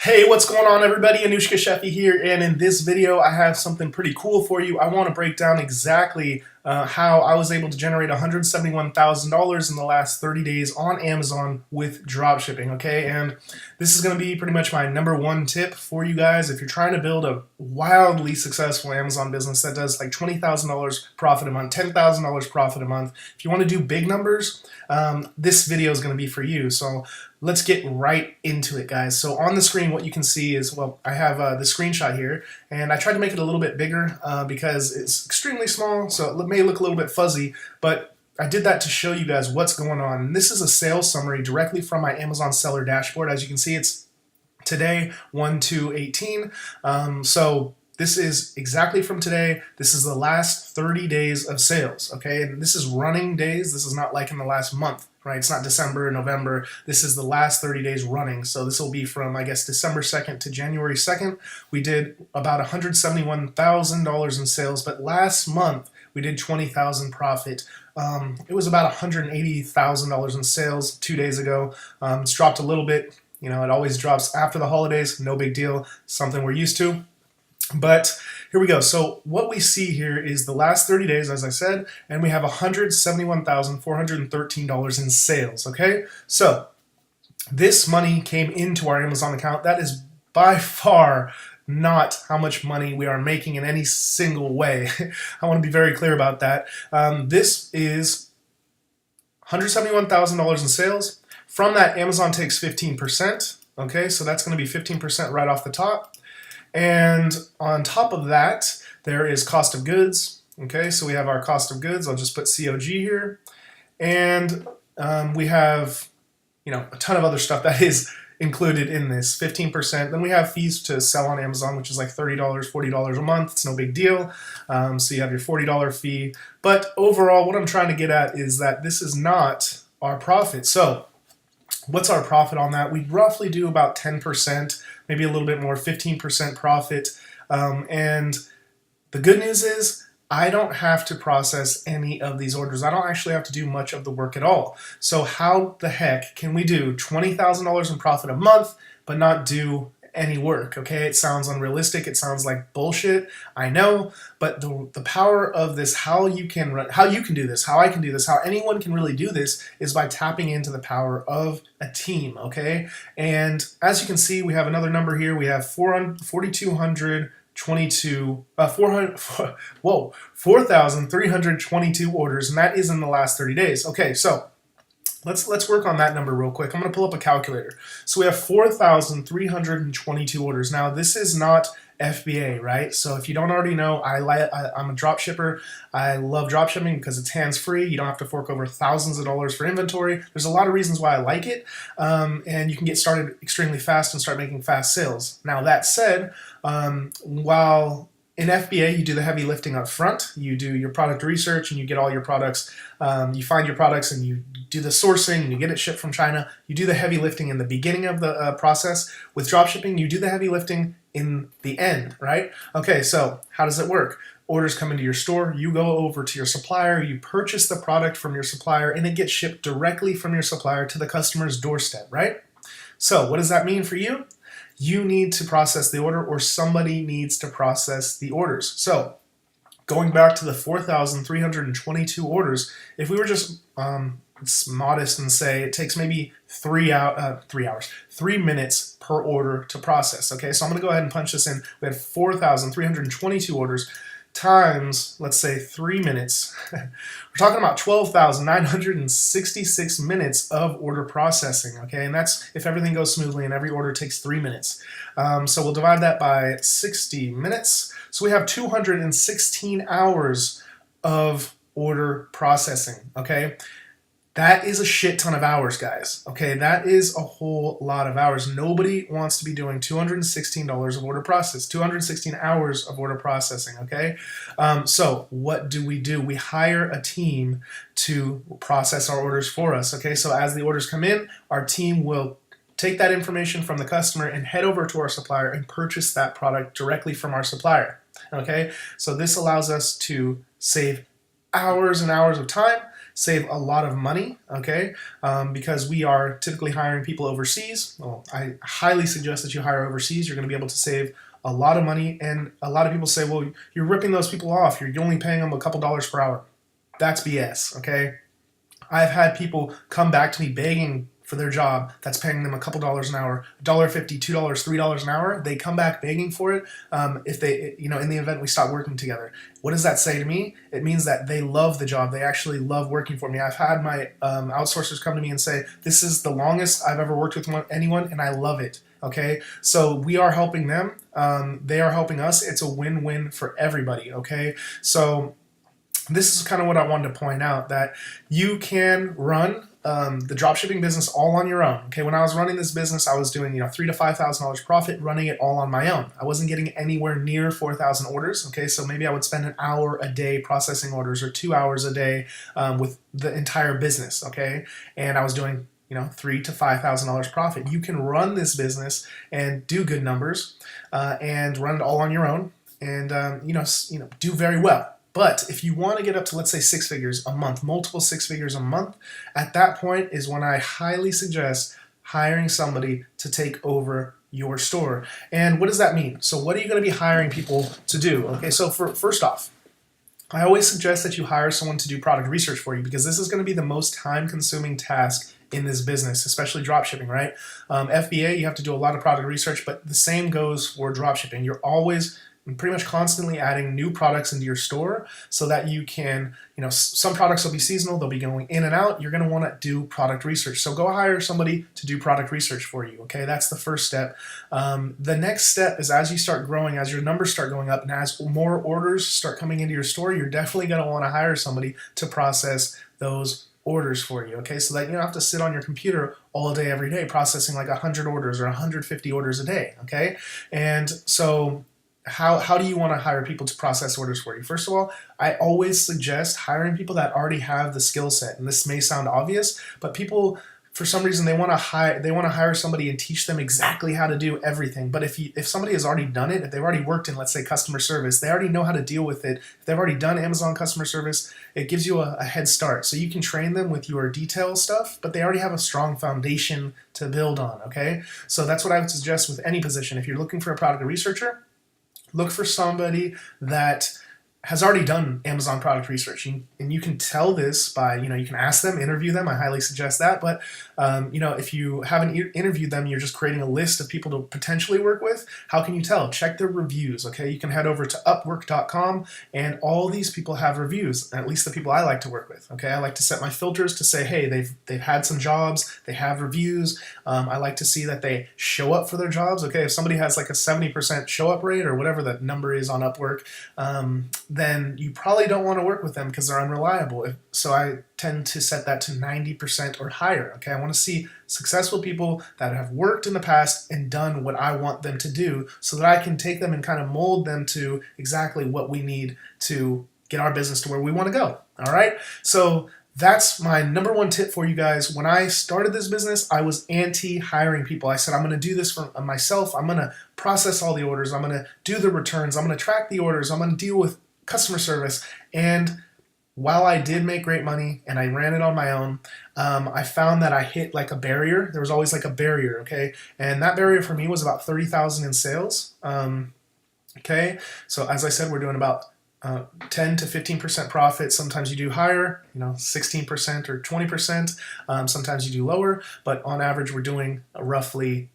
Hey, what's going on everybody? Anushka Sheffy here, and in this video I have something pretty cool for you. I want to break down exactly how I was able to generate $171,000 in the last 30 days on Amazon with dropshipping, okay? And this is going to be pretty much my #1 tip for you guys if you're trying to build a wildly successful Amazon business that does like $20,000 profit a month, $10,000 profit a month. If you want to do big numbers, this video is going to be for you. So let's get right into it, guys. So on the screen, what you can see is, well, I have the screenshot here, and I tried to make it a little bit bigger because it's extremely small, so it may look a little bit fuzzy, but I did that to show you guys what's going on. And this is a sales summary directly from my Amazon seller dashboard. As you can see, it's today, 1/2/18. So this is exactly from today. This is the last 30 days of sales, okay? And this is running days. This is not like in the last month, right? It's not December, November. This is the last 30 days running. So this will be from, I guess, December 2nd to January 2nd. We did about $171,000 in sales, but last month we did 20,000 profit. It was about $180,000 in sales 2 days ago. It's dropped a little bit. You know, it always drops after the holidays. No big deal. Something we're used to. But here we go. So what we see here is the last 30 days, as I said, and we have $171,413 in sales, okay? So this money came into our Amazon account. That is by far not how much money we are making in any single way. I want to be very clear about that. This is $171,000 in sales. From that, Amazon takes 15%, okay? So that's going to be 15% right off the top. And on top of that, there is cost of goods. Okay, so we have our cost of goods. I'll just put COG here. And we have, a ton of other stuff that is included in this, 15%. Then we have fees to sell on Amazon, which is like $30, $40 a month. It's no big deal. So you have your $40 fee. But overall, what I'm trying to get at is that this is not our profit. So what's our profit on that? We roughly do about 10%, maybe a little bit more, 15% profit. And the good news is I don't have to process any of these orders. I don't actually have to do much of the work at all. So how the heck can we do $20,000 in profit a month but not do any work? Okay, it sounds unrealistic, it sounds like bullshit, I know, but the power of this, how you can do this, how I can do this, how anyone can really do this is by tapping into the power of a team, okay? And as you can see, we have another number here. We have 4,322 orders, and that is in the last 30 days. Okay, so let's work on that number real quick. I'm going to pull up a calculator. So we have 4,322 orders. Now, this is not FBA, right? So if you don't already know, I'm a drop shipper. I love drop shipping because it's hands-free. You don't have to fork over thousands of dollars for inventory. There's a lot of reasons why I like it, and you can get started extremely fast and start making fast sales. Now, that said, while in FBA, you do the heavy lifting up front. You do your product research and you get all your products. You find your products and you do the sourcing and you get it shipped from China. You do the heavy lifting in the beginning of the process. With dropshipping, you do the heavy lifting in the end, right? Okay, so how does it work? Orders come into your store, you go over to your supplier, you purchase the product from your supplier, and it gets shipped directly from your supplier to the customer's doorstep, right? So what does that mean for you? You need to process the order, or somebody needs to process the orders. So going back to the 4,322 orders, if we were just it's modest and say it takes maybe 3 minutes per order to process. Okay, so I'm going to go ahead and punch this in. We had 4,322 orders times, let's say, 3 minutes. We're talking about 12,966 minutes of order processing, okay? And that's if everything goes smoothly and every order takes 3 minutes. So we'll divide that by 60 minutes. So we have 216 hours of order processing, okay? That is a shit ton of hours, guys. Okay, that is a whole lot of hours. Nobody wants to be doing $216 of order process, 216 hours of order processing, okay? So what do? We hire a team to process our orders for us, okay? So as the orders come in, our team will take that information from the customer and head over to our supplier and purchase that product directly from our supplier, okay? So this allows us to save hours and hours of time, save a lot of money, okay, because we are typically hiring people overseas. Well, I highly suggest that you hire overseas. You're going to be able to save a lot of money, and a lot of people say, well, you're ripping those people off. You're only paying them a couple dollars per hour. That's BS, okay? I've had people come back to me begging for their job that's paying them a couple dollars an hour, $1.50, $2, $3 an hour. They come back begging for it if they, in the event we stop working together. What does that say to me? It means that they love the job. They actually love working for me. I've had my outsourcers come to me and say, this is the longest I've ever worked with anyone, and I love it. Okay, so we are helping them. They are helping us. It's a win-win for everybody. Okay, so this is kind of what I wanted to point out, that you can run the dropshipping business all on your own. Okay, when I was running this business, I was doing $3,000 to $5,000 profit, running it all on my own. I wasn't getting anywhere near 4,000 orders. Okay, so maybe I would spend an hour a day processing orders, or 2 hours a day with the entire business. Okay, and I was doing $3,000 to $5,000 profit. You can run this business and do good numbers and run it all on your own, and do very well. But if you want to get up to, let's say, 6 figures a month, multiple 6 figures a month, at that point is when I highly suggest hiring somebody to take over your store. And what does that mean? So what are you going to be hiring people to do? Okay, so first off, I always suggest that you hire someone to do product research for you, because this is going to be the most time-consuming task in this business, especially dropshipping, right? FBA, you have to do a lot of product research, but the same goes for dropshipping. You're always pretty much constantly adding new products into your store so that you can, some products will be seasonal, they'll be going in and out. You're going to want to do product research. So go hire somebody to do product research for you, okay? That's the first step. The next step is, as you start growing, as your numbers start going up, and as more orders start coming into your store, you're definitely going to want to hire somebody to process those orders for you, okay? So that you don't have to sit on your computer all day, every day, processing like 100 orders or 150 orders a day, okay? And so how do you want to hire people to process orders for you? First of all, I always suggest hiring people that already have the skill set. And this may sound obvious, but people, for some reason, they want to hire somebody and teach them exactly how to do everything. But if somebody has already done it, if they've already worked in, let's say, customer service, they already know how to deal with it. If they've already done Amazon customer service, it gives you a head start. So you can train them with your detail stuff, but they already have a strong foundation to build on, okay? So that's what I would suggest with any position. If you're looking for a product researcher, look for somebody that has already done Amazon product research. And you can tell this by, you can ask them, interview them. I highly suggest that. But, if you haven't interviewed them, you're just creating a list of people to potentially work with. How can you tell? Check their reviews, okay? You can head over to upwork.com, and all these people have reviews, at least the people I like to work with, okay? I like to set my filters to say, hey, they've had some jobs, they have reviews. I like to see that they show up for their jobs, okay? If somebody has like a 70% show up rate, or whatever that number is on Upwork, then you probably don't want to work with them because they're unreliable. So I tend to set that to 90% or higher. Okay, I want to see successful people that have worked in the past and done what I want them to do, so that I can take them and kind of mold them to exactly what we need to get our business to where we want to go. All right, so that's my number one tip for you guys. When I started this business, I was anti-hiring people. I said, I'm going to do this for myself. I'm going to process all the orders. I'm going to do the returns. I'm going to track the orders. I'm going to deal with customer service. And while I did make great money and I ran it on my own, I found that I hit like a barrier. There was always like a barrier, okay? And that barrier for me was about 30,000 in sales. Okay, so as I said, we're doing about 10 to 15% profit. Sometimes you do higher, 16% or 20%. Sometimes you do lower, but on average, we're doing roughly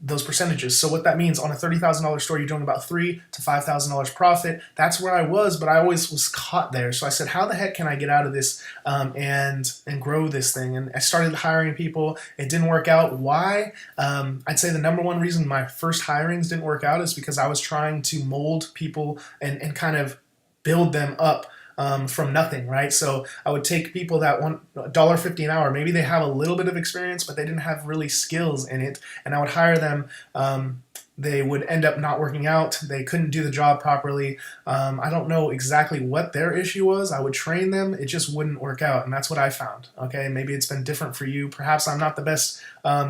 those percentages. So what that means, on a $30,000 store, you're doing about $3,000 to $5,000 profit. That's where I was, but I always was caught there. So I said, how the heck can I get out of this and grow this thing? And I started hiring people. It didn't work out. Why? I'd say the number one reason my first hirings didn't work out is because I was trying to mold people and kind of build them up from nothing, right? So I would take people that want $1.50 an hour. Maybe they have a little bit of experience, but they didn't have really skills in it. And I would hire them. They would end up not working out. They couldn't do the job properly. I don't know exactly what their issue was. I would train them. It just wouldn't work out. And that's what I found. Okay, maybe it's been different for you. Perhaps I'm not the best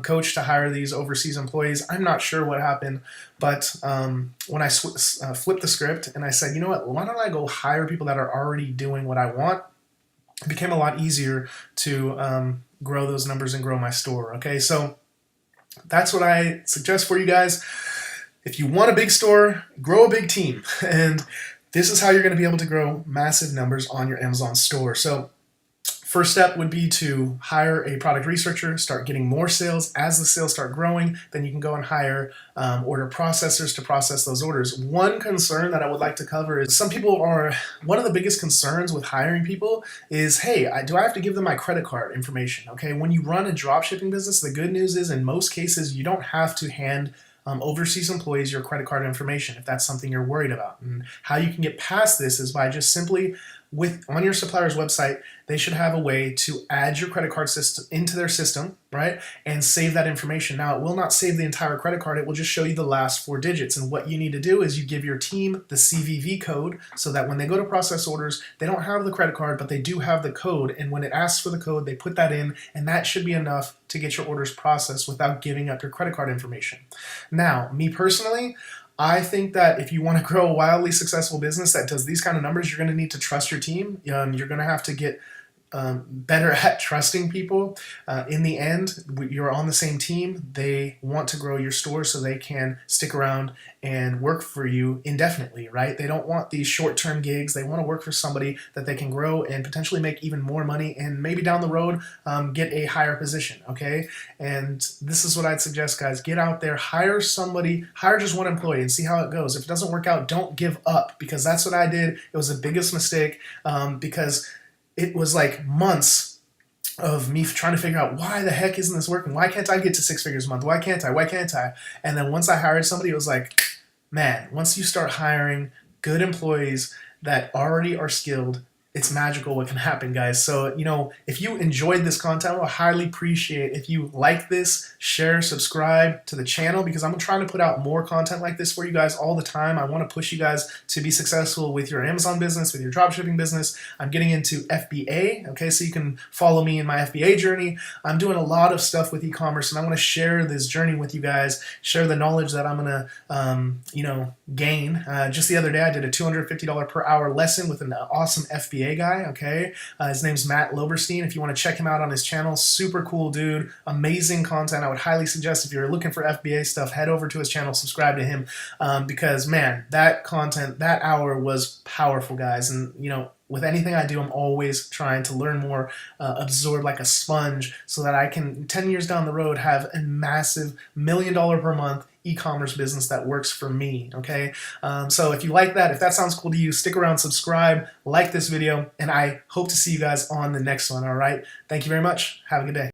coach to hire these overseas employees. I'm not sure what happened. But when I flipped the script and I said, you know what, why don't I go hire people that are already doing what I want? it became a lot easier to grow those numbers and grow my store. Okay, so that's what I suggest for you guys. If you want a big store, grow a big team. And this is how you're going to be able to grow massive numbers on your Amazon store. So first step would be to hire a product researcher, start getting more sales. As the sales start growing, then you can go and hire order processors to process those orders. One concern that I would like to cover is one of the biggest concerns with hiring people is, hey, do I have to give them my credit card information? Okay, when you run a dropshipping business, the good news is in most cases, you don't have to hand overseas employees your credit card information if that's something you're worried about. And how you can get past this is by just simply on your supplier's website, they should have a way to add your credit card system into their system, right? And save that information. Now, it will not save the entire credit card. It will just show you the last 4 digits. And what you need to do is you give your team the CVV code so that when they go to process orders, they don't have the credit card, but they do have the code. And when it asks for the code, they put that in, and that should be enough to get your orders processed without giving up your credit card information. Now, me personally, I think that if you want to grow a wildly successful business that does these kind of numbers, you're going to need to trust your team. You're going to have to get better at trusting people. In the end, you're on the same team. They want to grow your store so they can stick around and work for you indefinitely, right? They don't want these short-term gigs. They want to work for somebody that they can grow and potentially make even more money and maybe down the road get a higher position, okay? And this is what I'd suggest, guys. Get out there, hire somebody, hire just one employee and see how it goes. If it doesn't work out, don't give up, because that's what I did. It was the biggest mistake because it was like months of me trying to figure out, why the heck isn't this working? Why can't I get to 6 figures a month? Why can't I? Why can't I? And then once I hired somebody, it was like, man, once you start hiring good employees that already are skilled, it's magical what can happen, guys. So, if you enjoyed this content, I would highly appreciate if you like this, share, subscribe to the channel, because I'm trying to put out more content like this for you guys all the time. I want to push you guys to be successful with your Amazon business, with your dropshipping business. I'm getting into FBA, okay, so you can follow me in my FBA journey. I'm doing a lot of stuff with e-commerce, and I want to share this journey with you guys, share the knowledge that I'm going to, gain. Just the other day, I did a $250 per hour lesson with an awesome FBA guy, okay? His name's Matt Loberstein. If you want to check him out on his channel, super cool dude, amazing content. I would highly suggest if you're looking for FBA stuff, head over to his channel, subscribe to him, because man, that content, that hour was powerful, guys. And with anything I do, I'm always trying to learn more, absorb like a sponge, so that I can, 10 years down the road, have a massive $1 million per month e-commerce business that works for me, okay? So if you like that, if that sounds cool to you, stick around, subscribe, like this video, and I hope to see you guys on the next one, all right? Thank you very much. Have a good day.